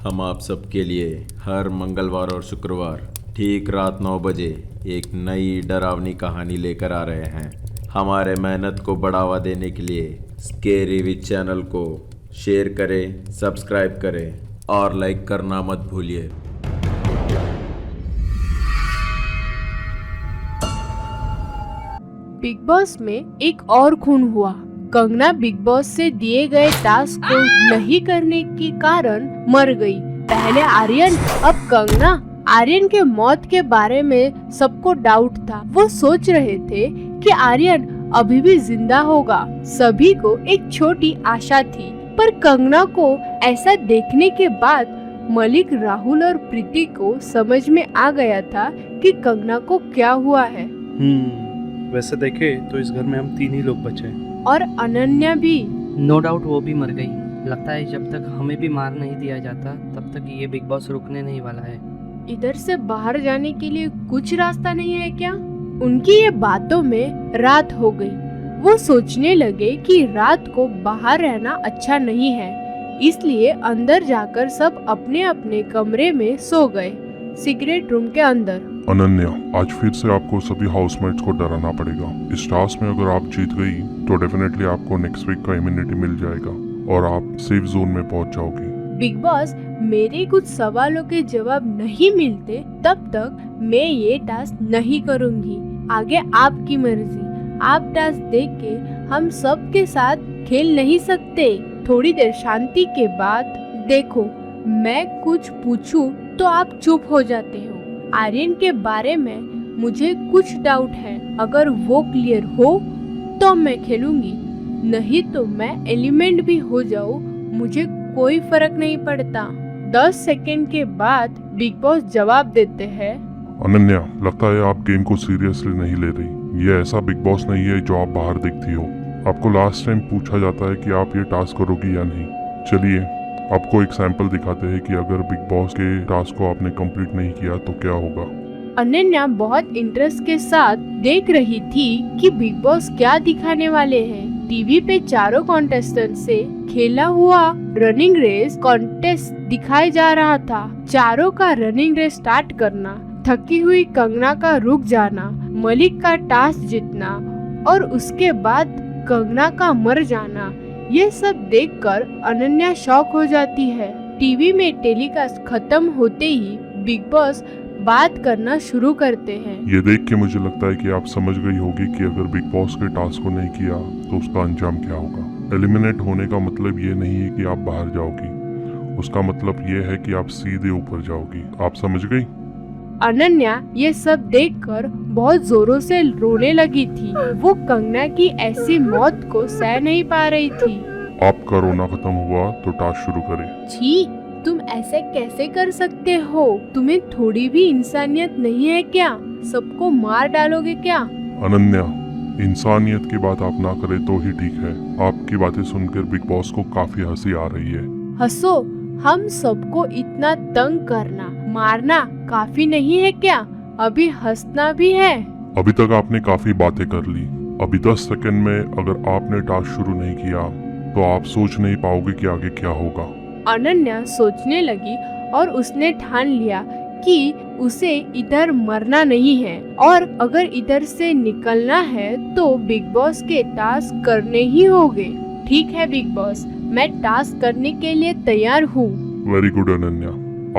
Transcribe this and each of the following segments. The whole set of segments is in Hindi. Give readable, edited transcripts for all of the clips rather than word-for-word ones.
हम आप सबके लिए हर मंगलवार और शुक्रवार ठीक रात 9 बजे एक नई डरावनी कहानी लेकर आ रहे हैं। हमारे मेहनत को बढ़ावा देने के लिए स्केरी विद चैनल को शेयर करें, सब्सक्राइब करें और लाइक करना मत भूलिए। बिग बॉस में एक और खून हुआ। कंगना बिग बॉस से दिए गए टास्क को नहीं करने के कारण मर गई। पहले आर्यन, अब कंगना। आर्यन के मौत के बारे में सबको डाउट था। वो सोच रहे थे कि आर्यन अभी भी जिंदा होगा। सभी को एक छोटी आशा थी, पर कंगना को ऐसा देखने के बाद मलिक, राहुल और प्रीति को समझ में आ गया था कि कंगना को क्या हुआ है। वैसे देखे तो इस घर में हम 3 ही लोग बचे और अनन्या भी। नो डाउट वो भी मर गई। लगता है जब तक हमें भी मार नहीं दिया जाता तब तक ये बिग बॉस रुकने नहीं वाला है। इधर से बाहर जाने के लिए कुछ रास्ता नहीं है क्या? उनकी ये बातों में रात हो गई। वो सोचने लगे कि रात को बाहर रहना अच्छा नहीं है, इसलिए अंदर जाकर सब अपने अपने कमरे में सो गए, सीक्रेट रूम के अंदर। अनन्या, आज फिर से आपको सभी हाउसमेट्स को डराना पड़ेगा। इस टास्क में अगर आप जीत गई तो डेफिनेटली आपको नेक्स्ट वीक का इम्यूनिटी मिल जाएगा और आप सेफ जोन में पहुंच जाओगी। बिग बॉस, मेरे कुछ सवालों के जवाब नहीं मिलते तब तक मैं ये टास्क नहीं करूंगी। आगे आपकी मर्जी। आप टास्क देख के हम सब के साथ खेल नहीं सकते। थोड़ी देर शांति के बाद देखो, मैं कुछ पूछूं तो आप चुप हो जाते हो। आर्यन के बारे में मुझे कुछ डाउट है। अगर वो क्लियर हो तो मैं खेलूंगी, नहीं तो मैं एलिमेंट भी हो जाऊं, मुझे कोई फर्क नहीं पड़ता। 10 सेकंड के बाद बिग बॉस जवाब देते हैं। अनन्या, लगता है आप गेम को सीरियसली नहीं ले रही। ये ऐसा बिग बॉस नहीं है जो आप बाहर देखती हो। आपको लास्ट टाइम पूछा जाता है कि आप ये टास्क करोगी या नहीं। चलिए आपको एक सैंपल दिखाते हैं कि अगर बिग बॉस के टास्क को आपने कंप्लीट नहीं किया तो क्या होगा। अनन्या बहुत इंटरेस्ट के साथ देख रही थी कि बिग बॉस क्या दिखाने वाले हैं। टीवी पे चारों कॉन्टेस्टेंट से खेला हुआ रनिंग रेस कॉन्टेस्ट दिखाया जा रहा था। चारों का रनिंग रेस स्टार्ट करना, थकी हुई कंगना का रुक जाना, मलिक का टास्क जीतना और उसके बाद कंगना का मर जाना, ये सब देखकर अनन्या शॉक हो जाती है। टीवी में टेलीकास्ट खत्म होते ही बिग बॉस बात करना शुरू करते हैं। ये देख के मुझे लगता है कि आप समझ गई होगी कि अगर बिग बॉस के टास्क को नहीं किया तो उसका अंजाम क्या होगा। एलिमिनेट होने का मतलब ये नहीं है कि आप बाहर जाओगी, उसका मतलब ये है कि आप सीधे ऊपर जाओगी। आप समझ गई? अनन्या ये सब देखकर बहुत जोरों से रोने लगी थी। वो कंगना की ऐसी मौत को सह नहीं पा रही थी। आपका रोना खत्म हुआ तो टास्क शुरू करें। छी, तुम ऐसे कैसे कर सकते हो? तुम्हें थोड़ी भी इंसानियत नहीं है क्या? सबको मार डालोगे क्या? अनन्या, इंसानियत की बात आप ना करें तो ही ठीक है। आपकी बातें सुनकर बिग बॉस को काफी हंसी आ रही है। हंसो, हम सबको इतना तंग करना, मारना काफी नहीं है क्या? अभी हंसना भी है। अभी तक आपने काफी बातें कर ली। अभी 10 सेकंड में अगर आपने टास्क शुरू नहीं किया तो आप सोच नहीं पाओगे कि आगे क्या होगा। अनन्या सोचने लगी और उसने ठान लिया कि उसे इधर मरना नहीं है और अगर इधर से निकलना है तो बिग बॉस के टास्क करने ही होंगे। ठीक है बिग बॉस, मैं टास्क करने के लिए तैयार हूँ। वेरी गुड अनन्या,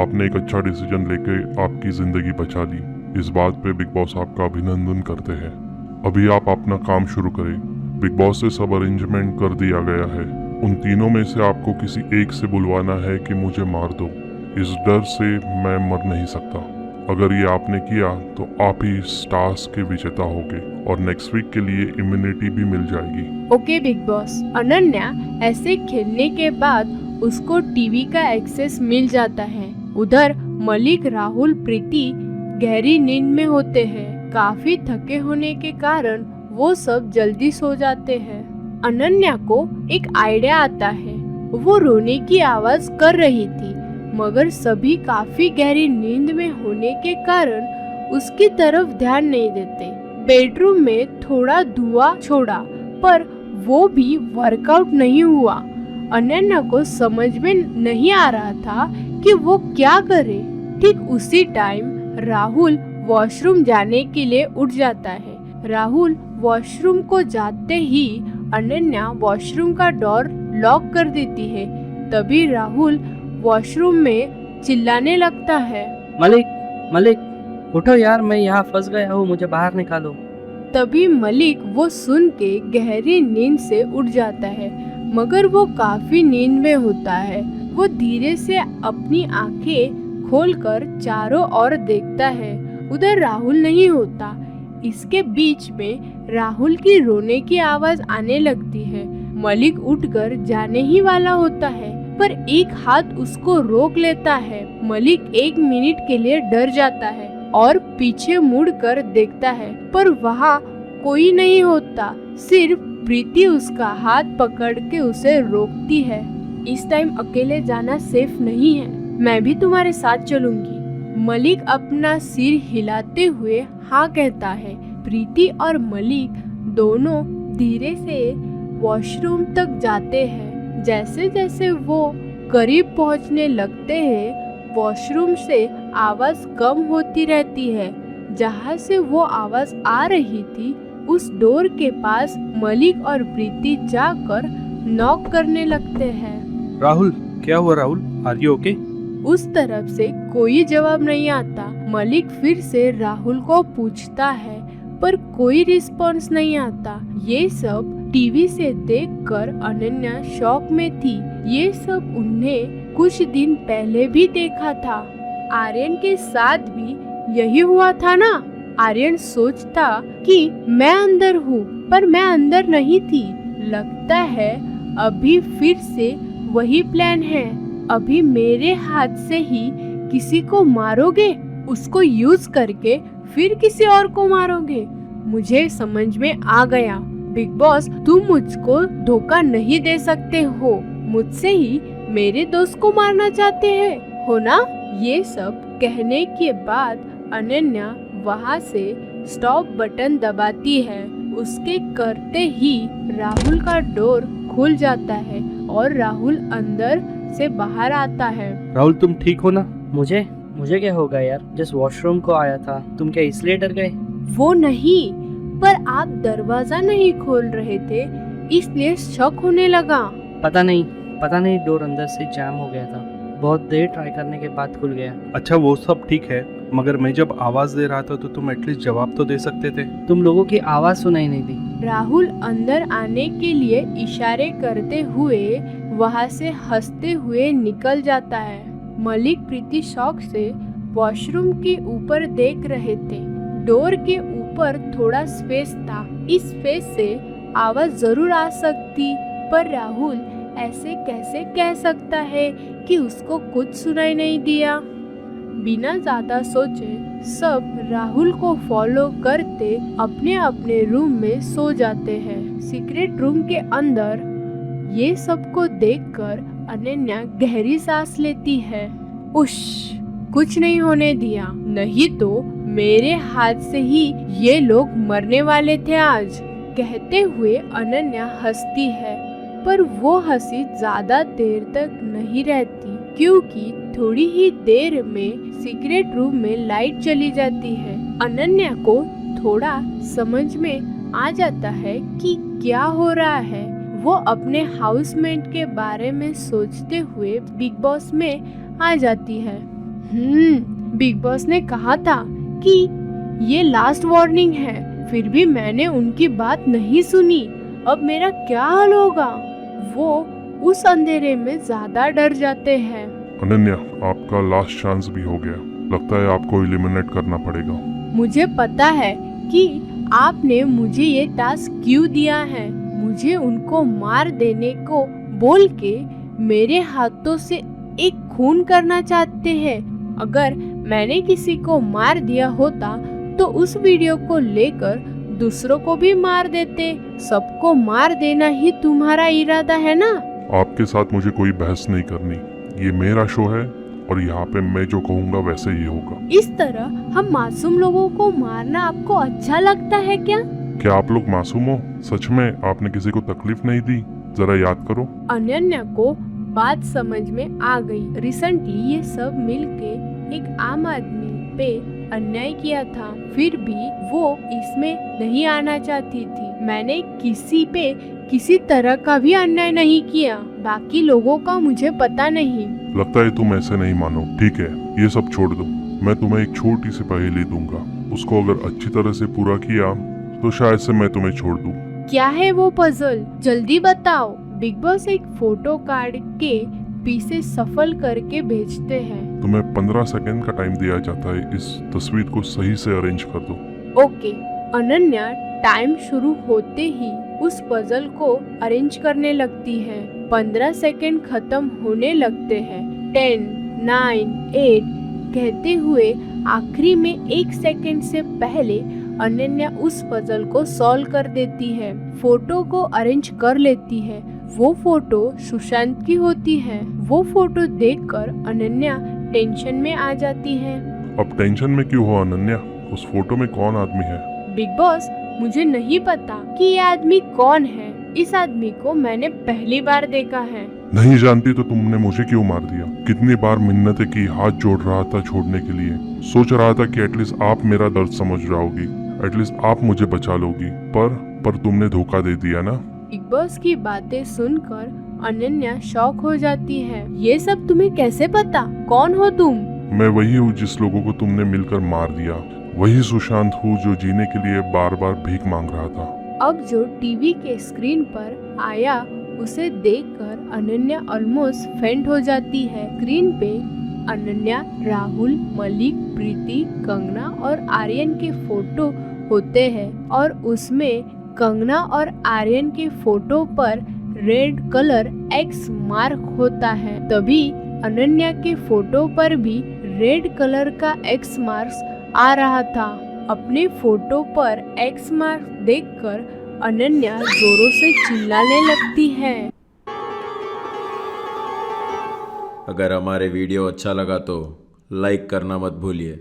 आपने एक अच्छा डिसीजन लेके आपकी जिंदगी बचा ली। इस बात पे बिग बॉस आपका अभिनंदन करते हैं। अभी आप अपना काम शुरू करें। बिग बॉस से सब अरेंजमेंट कर दिया गया है। उन तीनों में से आपको किसी एक से बुलवाना है कि मुझे मार दो। इस डर से मैं मर नहीं सकता। अगर ये आपने किया तो आप ही इस टास्क के विजेता होगे और नेक्स्ट वीक के लिए इम्यूनिटी भी मिल जाएगी। Okay big boss. अनन्या ऐसे खेलने के बाद उसको टीवी का एक्सेस मिल जाता है। उधर मलिक, राहुल, प्रीति गहरी नींद में होते हैं। काफी थके होने के कारण वो सब जल्दी सो जाते हैं। अनन्या को एक आइडिया आता है। वो रोने की आवाज कर रही थी, मगर सभी काफी गहरी नींद में होने के कारण उसकी तरफ ध्यान नहीं देते। बेडरूम में थोड़ा धुआं छोड़ा, पर वो भी वर्कआउट नहीं हुआ। अनन्या को समझ में नहीं आ रहा था कि वो क्या करे। ठीक उसी टाइम राहुल वॉशरूम जाने के लिए उठ जाता है। राहुल वॉशरूम को जाते ही अनन्या वॉशरूम का डोर लॉक कर देती है। तभी राहुल वॉशरूम में चिल्लाने लगता है, मलिक मलिक उठो यार, मैं यहाँ फंस गया हूँ, मुझे बाहर निकालो। तभी मलिक वो सुन के गहरी नींद से उठ जाता है, मगर वो काफी नींद में होता है। वो धीरे से अपनी आंखें खोलकर चारों ओर देखता है, उधर राहुल नहीं होता। इसके बीच में राहुल की रोने की आवाज आने लगती है। मलिक उठकर जाने ही वाला होता है, पर एक हाथ उसको रोक लेता है। मलिक 1 मिनट के लिए डर जाता है और पीछे मुड़कर देखता है, पर वहाँ कोई नहीं होता। सिर्फ प्रीति उसका हाथ पकड़ के उसे रोकती है। इस टाइम अकेले जाना सेफ नहीं है, मैं भी तुम्हारे साथ चलूंगी। मलिक अपना सिर हिलाते हुए हाँ कहता है। प्रीति और मलिक दोनों धीरे से वॉशरूम तक जाते हैं। जैसे जैसे वो करीब पहुंचने लगते हैं, वॉशरूम से आवाज कम होती रहती है। जहाँ से वो आवाज आ रही थी, उस डोर के पास मलिक और प्रीति जाकर नॉक करने लगते हैं। राहुल, क्या हुआ राहुल? Are you okay? उस तरफ से कोई जवाब नहीं आता। मलिक फिर से राहुल को पूछता है, पर कोई रिस्पॉन्स नहीं आता। ये सब टीवी से देखकर अनन्या शॉक में थी। ये सब उन्हें कुछ दिन पहले भी देखा था। आर्यन के साथ भी यही हुआ था ना। आर्यन सोचता कि मैं अंदर हूँ, पर मैं अंदर नहीं थी। लगता है अभी फिर से वही प्लान है। अभी मेरे हाथ से ही किसी को मारोगे, उसको यूज करके फिर किसी और को मारोगे। मुझे समझ में आ गया। बिग बॉस, तुम मुझको धोखा नहीं दे सकते हो। मुझसे ही मेरे दोस्त को मारना चाहते हैं, हो ना? ये सब कहने के बाद अनन्या वहाँ से स्टॉप बटन दबाती है। उसके करते ही राहुल का डोर खुल जाता है और राहुल अंदर से बाहर आता है। राहुल, तुम ठीक हो ना? मुझे क्या होगा यार, जस्ट वॉशरूम को आया था। तुम क्या इसलिए डर गए? वो नहीं, पर आप दरवाजा नहीं खोल रहे थे, इसलिए शक होने लगा। पता नहीं डोर अंदर से जाम हो गया था। बहुत देर ट्राई करने के बाद खुल गया। अच्छा, वो सब ठीक है, मगर मैं जब आवाज दे रहा था तो तुम एटलीस्ट जवाब तो दे सकते थे। तुम लोगों की आवाज सुनाई नहीं दी। राहुल अंदर आने के लिए इशारे करते हुए वहाँ से हंसते हुए निकल जाता है। मलिक प्रीति शौक से वॉशरूम के ऊपर देख रहे थे। डोर के ऊपर थोड़ा स्पेस था। इस स्पेस से आवाज जरूर आ सकती, पर राहुल ऐसे कैसे कह सकता है कि उसको कुछ सुनाई नहीं दिया। बिना ज्यादा सोचे सब राहुल को फॉलो करते अपने अपने रूम में सो जाते हैं। सीक्रेट रूम के अंदर ये सब को देखकर अनन्या गहरी सांस लेती है। उश, कुछ नहीं होने दिया, नहीं तो मेरे हाथ से ही ये लोग मरने वाले थे आज। कहते हुए अनन्या हंसती है, पर वो हंसी ज्यादा देर तक नहीं रहती, क्योंकि थोड़ी ही देर में सीक्रेट रूम में लाइट चली जाती है। अनन्या को थोड़ा समझ में आ जाता है कि क्या हो रहा है। वो अपने हाउसमेट के बारे में सोचते हुए बिग बॉस में आ जाती है। बिग बॉस ने कहा था कि ये लास्ट वार्निंग है, फिर भी मैंने उनकी बात नहीं सुनी। अब मेरा क्या हाल होगा? वो उस अंधेरे में ज्यादा डर जाते हैं। अनन्या, आपका लास्ट चांस भी हो गया। लगता है आपको एलिमिनेट करना पड़ेगा। मुझे पता है कि आपने मुझे ये टास्क क्यों दिया है। मुझे उनको मार देने को बोल के मेरे हाथों से एक खून करना चाहते हैं। अगर मैंने किसी को मार दिया होता तो उस वीडियो को लेकर दूसरों को भी मार देते। सबको मार देना ही तुम्हारा इरादा है ना? आपके साथ मुझे कोई बहस नहीं करनी। ये मेरा शो है और यहाँ पे मैं जो कहूँगा वैसे ही होगा। इस तरह हम मासूम लोगों को मारना आपको अच्छा लगता है क्या? क्या आप लोग मासूम हो? सच में आपने किसी को तकलीफ नहीं दी? जरा याद करो। अनन्या को बात समझ में आ गई। रिसेंटली ये सब मिलके एक आम आदमी पे अन्याय किया था, फिर भी वो इसमें नहीं आना चाहती थी। मैंने किसी पे किसी तरह का भी अन्याय नहीं किया, बाकी लोगों का मुझे पता नहीं। लगता है तुम ऐसे नहीं मानो। ठीक है, ये सब छोड़ दो। मैं तुम्हें एक छोटी सी पहेली दूंगा, उसको अगर अच्छी तरह से पूरा किया तो शायद से मैं तुम्हें छोड़ दूं। क्या है वो पजल, जल्दी बताओ। बिग बॉस एक फोटो कार्ड के पीसे सफल करके भेजते हैं। तुम्हें 15 सेकंड का टाइम दिया जाता है, इस तस्वीर को सही से अरेंज कर दो। ओके। अनन्या टाइम शुरू होते ही उस पजल को अरेंज करने लगती है। 15 सेकंड खत्म होने लगते हैं। 10, 9, 8 कहते हुए आखिरी में 1 सेकंड से पहले अनन्या उस पजल को सॉल्व कर देती है, फोटो को अरेंज कर लेती है। वो फोटो सुशांत की होती है। वो फोटो देखकर अनन्या टेंशन में आ जाती है। अब टेंशन में क्यों हो अनन्या? उस फोटो में कौन आदमी है? बिग बॉस, मुझे नहीं पता कि ये आदमी कौन है। इस आदमी को मैंने पहली बार देखा है। नहीं जानती तो तुमने मुझे क्यों मार दिया? कितनी बार मिन्नतें की, हाथ जोड़ रहा था छोड़ने के लिए। सोच रहा था कि एटलीस्ट आप मेरा दर्द समझ जाओगी, एटलीस्ट आप मुझे बचा लोगी, पर तुमने धोखा दे दिया ना। बिग बॉस की बातें सुनकर अनन्या शॉक हो जाती है। ये सब तुम्हें कैसे पता? कौन हो तुम? मैं वही हूँ जिस लोगों को तुमने मिलकर मार दिया। वही सुशांत हूँ जो जीने के लिए बार बार भीख मांग रहा था। अब जो टीवी के स्क्रीन पर आया उसे देखकर अनन्या ऑलमोस्ट फेंट हो जाती है। स्क्रीन पे अनन्या, राहुल, मलिक, प्रीति, कंगना और आर्यन के फोटो होते हैं और उसमें कंगना और आर्यन के फोटो पर रेड कलर एक्स मार्क होता है। तभी अनन्या के फोटो पर भी रेड कलर का एक्स मार्क आ रहा था। अपने फोटो पर एक्स मार्क देखकर अनन्या जोरों से चिल्लाने लगती है। अगर हमारे वीडियो अच्छा लगा तो लाइक करना मत भूलिए।